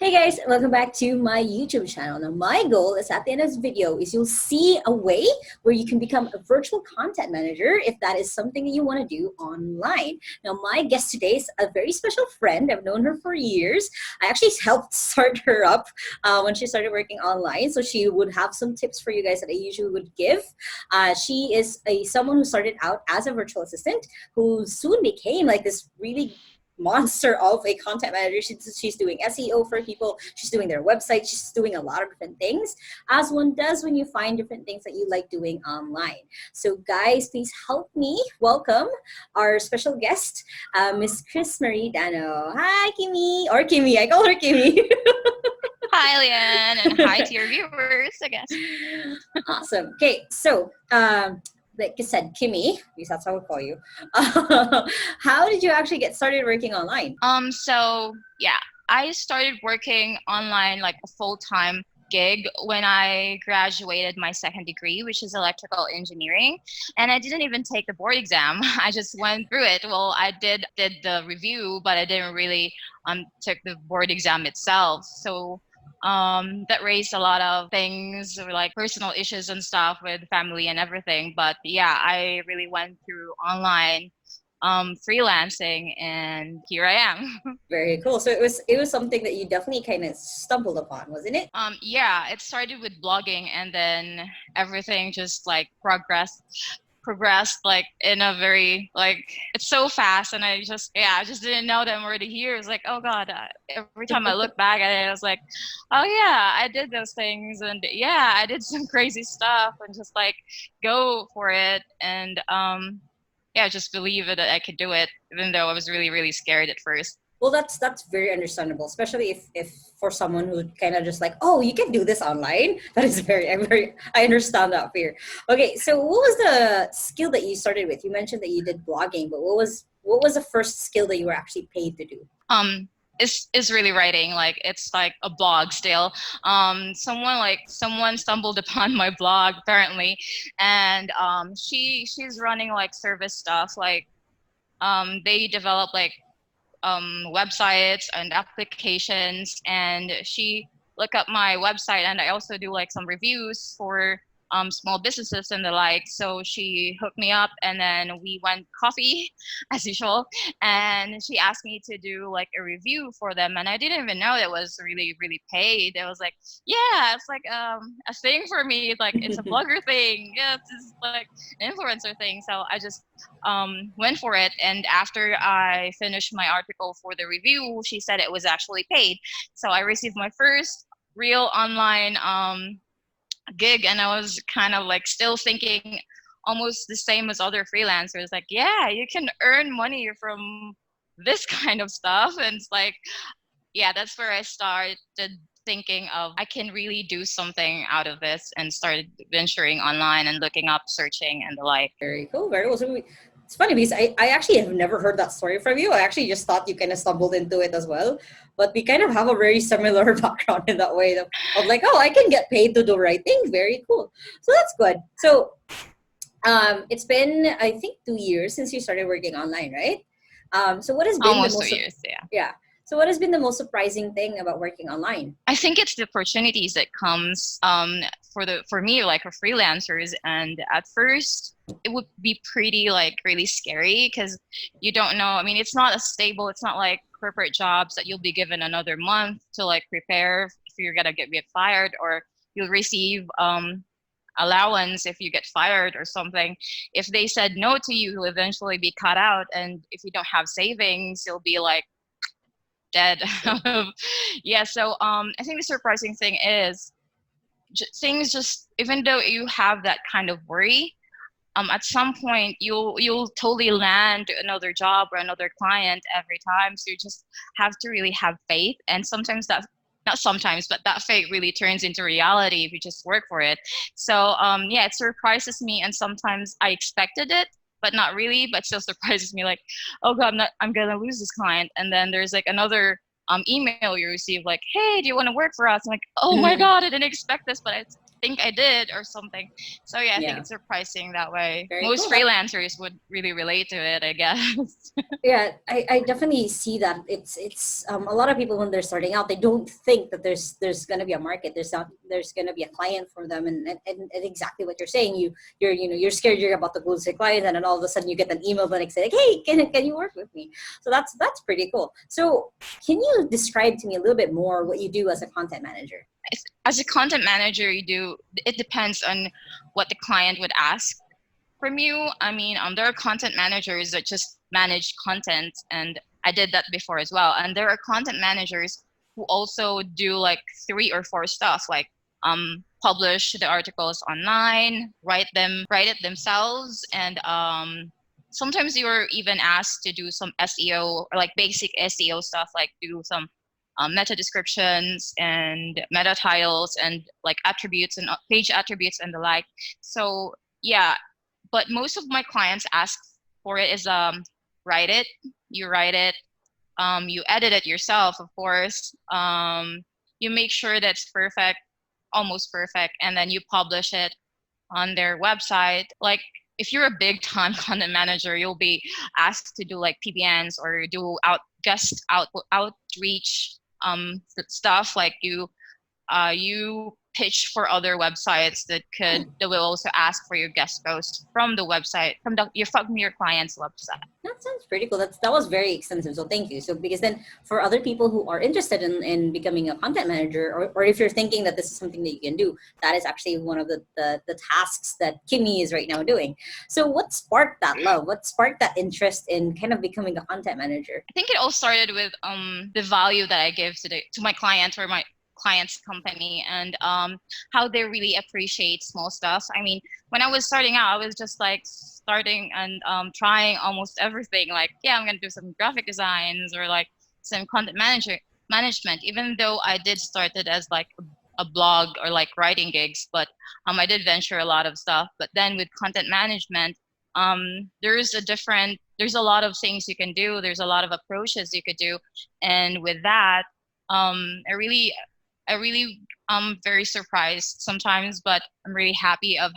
Hey guys, welcome back to my YouTube channel. Now my goal is at the end of this video is you'll see a way where you can become a virtual content manager if that is something that you want to do online. Now my guest today is a very special friend. I've known her for years. I actually helped start her up when she started working online. So she would have some tips for you guys that I usually would give. She is someone who started out as a virtual assistant who soon became like this really monster of a content manager. She's doing SEO for people. She's doing their website. She's doing a lot of different things, as one does when you find different things that you like doing online. So guys, please help me welcome our special guest, Miss Kris Marie Dano. Hi, Kimmy. Or Kimmy. I call her Kimmy. Hi, Leanne, and hi to your viewers, I guess. Awesome. Okay, so like I said, Kimmy, because that's how I call you. How did you actually get started working online? So yeah, I started working online like a full-time gig when I graduated my second degree, which is electrical engineering, and I didn't even take the board exam. I just went through it. Well, I did the review, but I didn't really take the board exam itself. So that raised a lot of things like personal issues and stuff with family and everything. But yeah, I really went through online freelancing, and here I am. Very cool. So it was something that you definitely kind of stumbled upon, wasn't it? Yeah, it started with blogging, and then everything just like progressed like in a very like it's so fast, and I just didn't know that I'm already here. It's like, oh god, every time I look back at it, I was like, oh yeah, I did those things, and yeah, I did some crazy stuff, and just like go for it, and yeah, just believe that I could do it, even though I was really scared at first. Well, that's very understandable, especially if for someone who kind of just like, oh, you can do this online. That is I understand that fear. Okay, so what was the skill that you started with? You mentioned that you did blogging, but what was the first skill that you were actually paid to do? Is really writing. Like it's like a blog still. Someone stumbled upon my blog apparently, and she's running like service stuff, like they develop like websites and applications, and she looked up my website, and I also do like some reviews for small businesses and the like. So she hooked me up, and then we went coffee as usual, and she asked me to do like a review for them, and I didn't even know it was really paid. It was like, yeah, it's like a thing for me. It's like it's a blogger thing. Yeah, it's like an influencer thing. So I just went for it, and after I finished my article for the review, she said it was actually paid. So I received my first real online gig, and I was kind of like still thinking almost the same as other freelancers, like, yeah, you can earn money from this kind of stuff. And it's like, yeah, that's where I started thinking of I can really do something out of this, and started venturing online and looking up, searching, and the like. Very cool. Very cool. So it's funny because I actually have never heard that story from you. I actually just thought you kind of stumbled into it as well. But we kind of have a very similar background in that way of like, oh, I can get paid to do writing. Very cool. So that's good. So it's been, I think, 2 years since you started working online, right? So what has been Almost 2 years, yeah. Yeah. So what has been the most surprising thing about working online? I think it's the opportunities that comes for me, like for freelancers. And at first it would be pretty like really scary, because you don't know. I mean, it's not as stable. It's not like corporate jobs that you'll be given another month to like prepare if you're gonna get fired, or you'll receive allowance if you get fired or something. If they said no to you, you'll eventually be cut out, and if you don't have savings, you'll be like dead. Yeah, so I think the surprising thing is things just, even though you have that kind of worry, at some point you'll totally land another job or another client every time. So you just have to really have faith, and sometimes that, not sometimes, but that faith really turns into reality if you just work for it. So yeah, it surprises me, and sometimes I expected it but not really, but still surprises me, like, oh god, I'm gonna lose this client. And then there's like another email you receive like, hey, do you want to work for us? I'm like, oh my god, I didn't expect this, but I think I did or something. So yeah, I think Yeah. it's surprising that way. Very cool. Most freelancers would really relate to it, I guess. Yeah, I definitely see that it's a lot of people when they're starting out, they don't think that there's going to be a market, there's going to be a client for them, and exactly what you're saying, you're scared you're about to lose a client, and then all of a sudden you get an email the next day like, hey, can you work with me? So that's pretty cool. So can you describe to me a little bit more what you do as a content manager? As a content manager, it depends on what the client would ask from you. I mean, there are content managers that just manage content, and I did that before as well. And there are content managers who also do like 3 or 4 stuff, like publish the articles online, write it themselves, and sometimes you're even asked to do some SEO or like basic SEO stuff, like do some meta descriptions and meta titles and like attributes and page attributes and the like. So yeah, but most of my clients ask for it is write it, you write it, you edit it yourself, of course, you make sure that's perfect, almost perfect, and then you publish it on their website. Like if you're a big time content manager, you'll be asked to do like PBNs or do outreach stuff, like you pitch for other websites that will also ask for your guest post from the website, from your client's website. That sounds pretty cool. That was very extensive. So thank you. So because then for other people who are interested in becoming a content manager, or if you're thinking that this is something that you can do, that is actually one of the tasks that Kimmy is right now doing. So what sparked that love? What sparked that interest in kind of becoming a content manager? I think it all started with the value that I give to my client or my client's company, and how they really appreciate small stuff. I mean, when I was starting out, I was just like starting and trying almost everything. Like, yeah, I'm gonna do some graphic designs or like some management. Even though I did start it as like a blog or like writing gigs, but I did venture a lot of stuff. But then with content management, there's a lot of things you can do. There's a lot of approaches you could do, and with that, I really very surprised sometimes, but I'm really happy of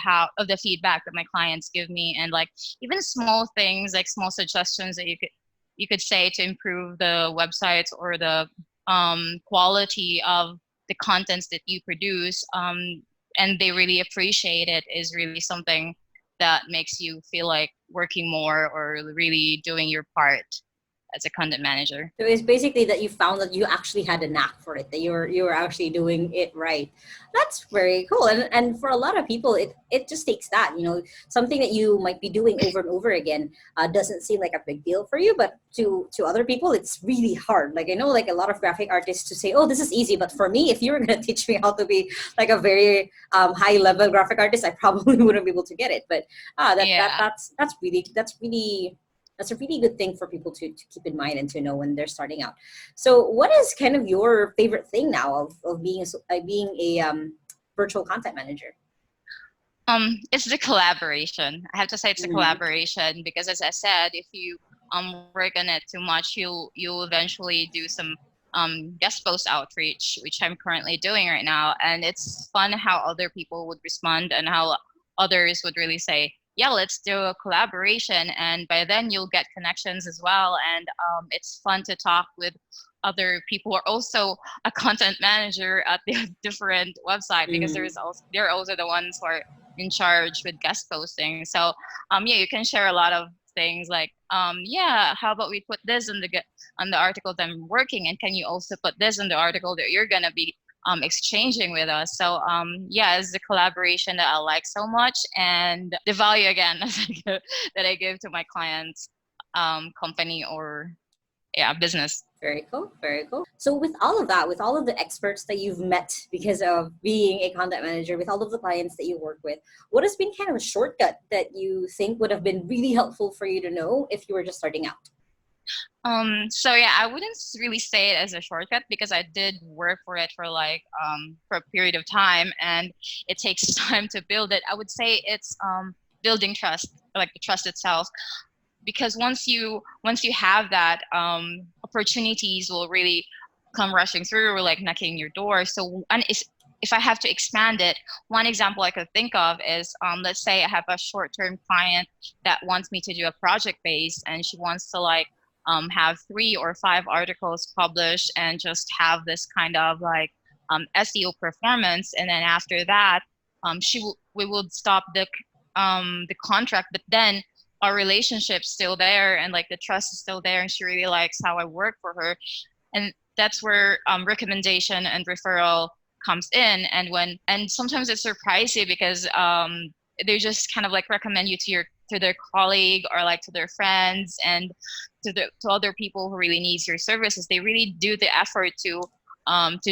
the feedback that my clients give me, and like even small things, like small suggestions that you could say to improve the websites or the quality of the contents that you produce, and they really appreciate it, is really something that makes you feel like working more or really doing your part as a content manager. So it's basically that you found that you actually had a knack for it, that you were actually doing it right. That's very cool. And for a lot of people, it just takes that, something that you might be doing over and over again doesn't seem like a big deal for you, but to other people, it's really hard. Like I know like a lot of graphic artists to say, oh, this is easy. But for me, if you were going to teach me how to be like a very high level graphic artist, I probably wouldn't be able to get it. But Yeah. that's a really good thing for people to keep in mind and to know when they're starting out. So what is kind of your favorite thing now of being a virtual content manager? It's the collaboration. I have to say it's the Mm, collaboration, because as I said, if you work on it too much, you'll eventually do some guest post outreach, which I'm currently doing right now. And it's fun how other people would respond and how others would really say, yeah, let's do a collaboration. And by then you'll get connections as well. And it's fun to talk with other people who are also a content manager at the different website, because mm. they're also the ones who are in charge with guest posting. So yeah, you can share a lot of things, like yeah, how about we put this on the article that I'm working, and can you also put this in the article that you're gonna be exchanging with us? So yeah, it's the collaboration that I like so much, and the value again that I give to my clients, company, or yeah, business. Very cool. Very cool. So with all of that, with all of the experts that you've met because of being a content manager, with all of the clients that you work with, what has been kind of a shortcut that you think would have been really helpful for you to know if you were just starting out? So yeah, I wouldn't really say it as a shortcut, because I did work for it for like for a period of time, and it takes time to build it. I would say it's building trust, like the trust itself, because once you have that, opportunities will really come rushing through, or like knocking your door. So, and if I have to expand it, one example I could think of is, let's say I have a short-term client that wants me to do a project base, and she wants to like have 3 or 5 articles published and just have this kind of like SEO performance. And then after that, we will stop the contract, but then our relationship's still there, and like the trust is still there, and she really likes how I work for her. And that's where recommendation and referral comes in. And sometimes it surprises you because they just kind of like recommend you to their colleague or like to their friends and to other people who really needs your services. They really do the effort to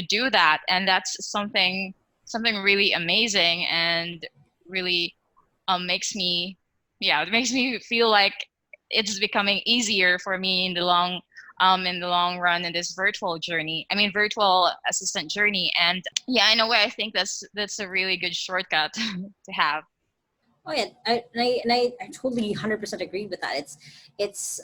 do that, and that's something really amazing, and really makes me, yeah, it makes me feel like it's becoming easier for me in the long run in this virtual assistant journey. And yeah, in a way, I think that's a really good shortcut to have. Oh yeah, I totally 100% agree with that. It's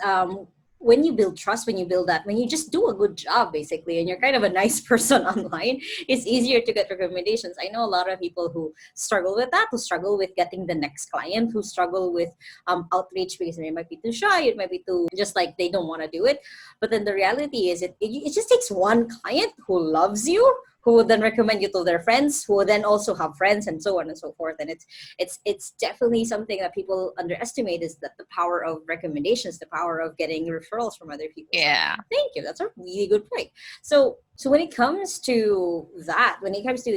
when you build trust, when you build that, when you just do a good job basically, and you're kind of a nice person online, it's easier to get recommendations. I know a lot of people who struggle with that, who struggle with getting the next client, who struggle with outreach because they might be too shy, it might be too just like they don't want to do it. But then the reality is, it just takes one client who loves you, who will then recommend you to their friends, who will then also have friends, and so on and so forth. And it's definitely something that people underestimate, is that the power of recommendations, the power of getting referrals from other people. So Yeah. thank you. That's a really good point. So when it comes to that,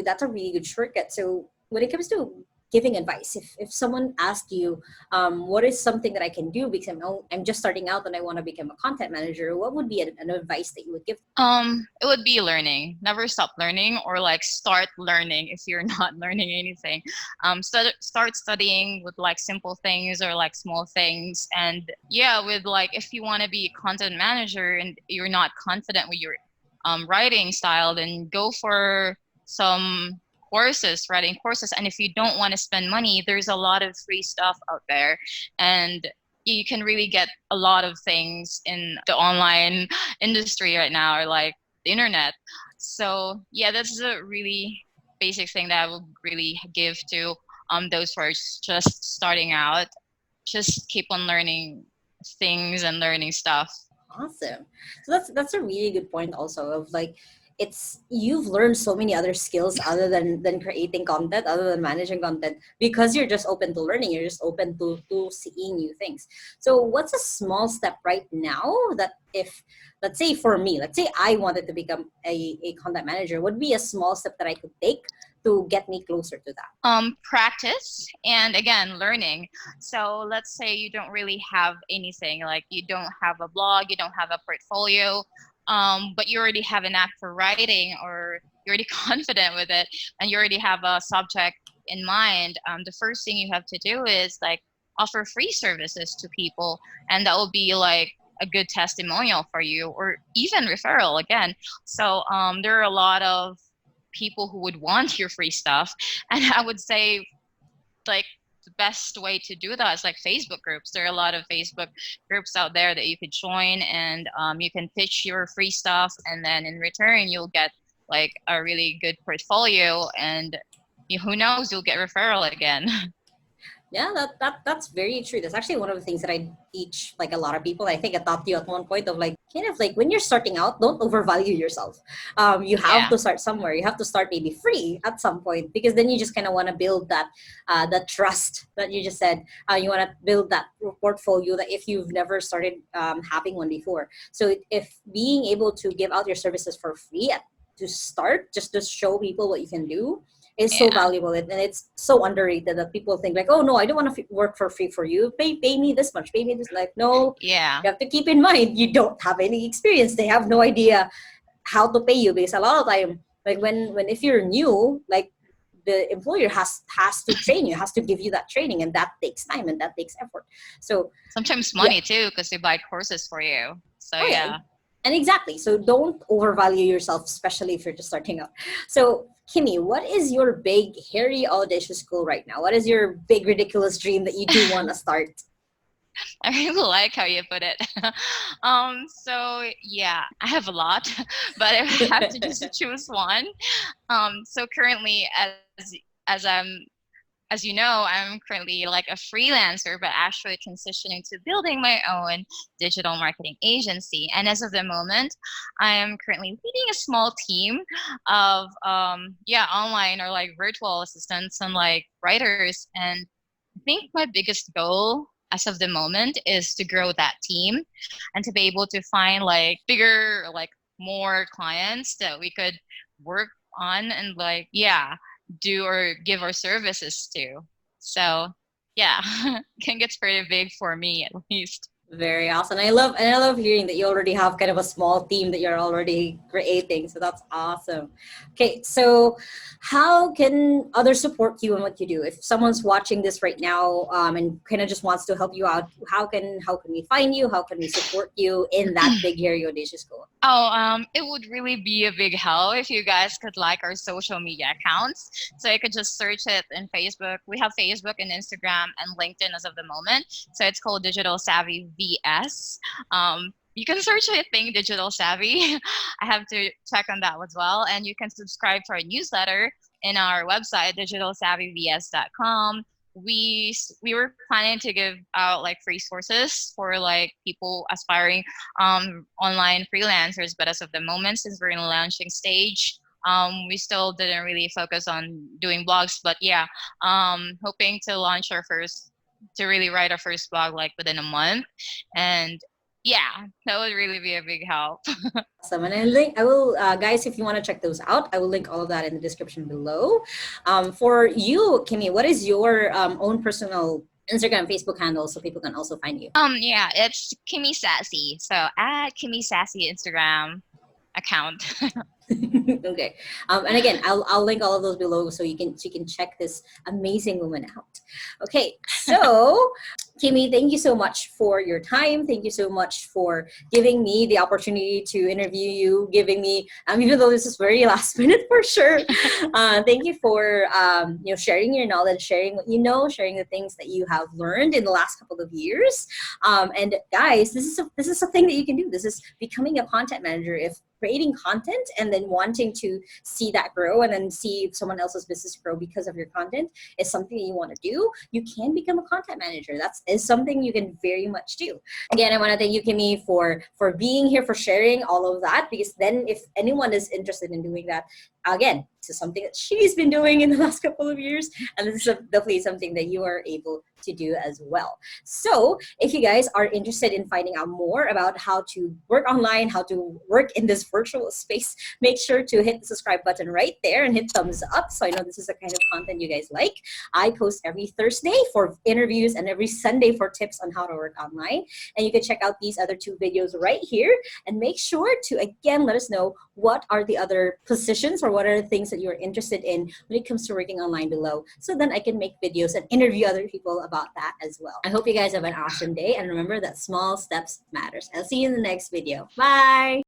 that's a really good shortcut. So when it comes to giving advice, if someone asks you, what is something that I can do because I'm just starting out and I want to become a content manager, what would be an advice that you would give? It would be learning. Never stop learning, or like start learning if you're not learning anything. Start studying with like simple things or like small things. And yeah, with like if you want to be a content manager and you're not confident with your writing style, then go for some writing courses. And if you don't want to spend money, there's a lot of free stuff out there, and you can really get a lot of things in the online industry right now, or like the internet. So yeah, that's a really basic thing that I would really give to those who are just starting out. Just keep on learning things and learning stuff. Awesome. So that's a really good point also, of like, it's you've learned so many other skills other than creating content, other than managing content, because you're just open to learning, you're just open to seeing new things. So what's a small step right now that, if let's say for me, let's say I wanted to become a content manager, would be a small step that I could take to get me closer to that? Practice, and again, learning. So let's say you don't really have anything, like you don't have a blog, you don't have a portfolio, but you already have an knack for writing, or you're already confident with it, and you already have a subject in mind. The first thing you have to do is like offer free services to people, and that will be like a good testimonial for you, or even referral again. So there are a lot of people who would want your free stuff, and I would say like the best way to do that is like Facebook groups. There are a lot of Facebook groups out there that you could join, and you can pitch your free stuff, and then in return you'll get like a really good portfolio, and who knows, you'll get referral again. Yeah, that's very true. That's actually one of the things that I teach like a lot of people. I think I taught you at one point of like, kind of like, when you're starting out, don't overvalue yourself. You have Yeah. to start somewhere. You have to start maybe free at some point, because then you just kind of want to build that trust that you just said. You want to build that portfolio that if you've never started having one before. So if being able to give out your services for free to start, just to show people what you can do, is so Yeah. valuable, and it's so underrated that people think like, oh no, I don't want to work for free for you. Pay me this much. Pay me this. Like, no, Yeah. you have to keep in mind you don't have any experience. They have no idea how to pay you, because a lot of time, like when if you're new, like the employer has to train you, has to give you that training, and that takes time and that takes effort. So Sometimes yeah. money too, because they buy courses for you. So Oh yeah, yeah. and exactly. So don't overvalue yourself, especially if you're just starting out. So Kimmy, what is your big, hairy, audacious goal right now? What is your big, ridiculous dream that you do want to start? I really like how you put it. So yeah, I have a lot, but if I have to just choose one, so currently, as I'm as you know, I'm currently like a freelancer, but actually transitioning to building my own digital marketing agency. And as of the moment, I am currently leading a small team of yeah, online or like virtual assistants and like writers. And I think my biggest goal as of the moment is to grow that team and to be able to find like bigger, like more clients that we could work on and like, yeah, do or give our services to. So yeah, can get pretty big for me at least. Very awesome. I love hearing that you already have kind of a small team that you're already creating. So that's awesome. Okay, so how can others support you in what you do? If someone's watching this right now and kind of just wants to help you out, how can we find you? How can we support you in that big hairy audacious goal? Oh, it would really be a big help if you guys could like our social media accounts. So you could just search it in Facebook. We have Facebook and Instagram and LinkedIn as of the moment. So it's called Digital Savvy VS. You can search I think Digital Savvy. I have to check on that as well. And you can subscribe to our newsletter in our website, digitalsavvyvs.com. We were planning to give out like free sources for like people aspiring online freelancers, but as of the moment, since we're in a launching stage, we still didn't really focus on doing blogs. But yeah, hoping to launch our first, to really write our first blog like within a month, and yeah, that would really be a big help. Awesome. And I will, guys, if you want to check those out, I will link all of that in the description below. For you, Kimmy, what is your own personal Instagram, Facebook handle so people can also find you? Yeah, it's Kimmy Sassy. So at Kimmy Sassy Instagram account. Okay. And again, I'll link all of those below so you can check this amazing woman out. Okay. So, Kimmy, thank you so much for your time. Thank you so much for giving me the opportunity to interview you, giving me, even though this is very last minute for sure. Thank you for, sharing your knowledge, sharing what you know, sharing the things that you have learned in the last couple of years. And guys, this is a thing that you can do. This is becoming a content manager. If creating content and then wanting to see that grow and then see someone else's business grow because of your content is something that you want to do, you can become a content manager. That is something you can very much do. Again, I want to thank you, Kimmy, for being here, for sharing all of that, because then if anyone is interested in doing that, again, this is something that she's been doing in the last couple of years, and this is definitely something that you are able to do as well. So if you guys are interested in finding out more about how to work online, how to work in this virtual space, make sure to hit the subscribe button right there and hit thumbs up so I know this is the kind of content you guys like. I post every Thursday for interviews and every Sunday for tips on how to work online. And you can check out these other two videos right here, and make sure to again let us know what are the other positions or what are the things that you're interested in when it comes to working online below, so then I can make videos and interview other people about that as well. I hope you guys have an awesome day, and remember that small steps matters. I'll see you in the next video. Bye.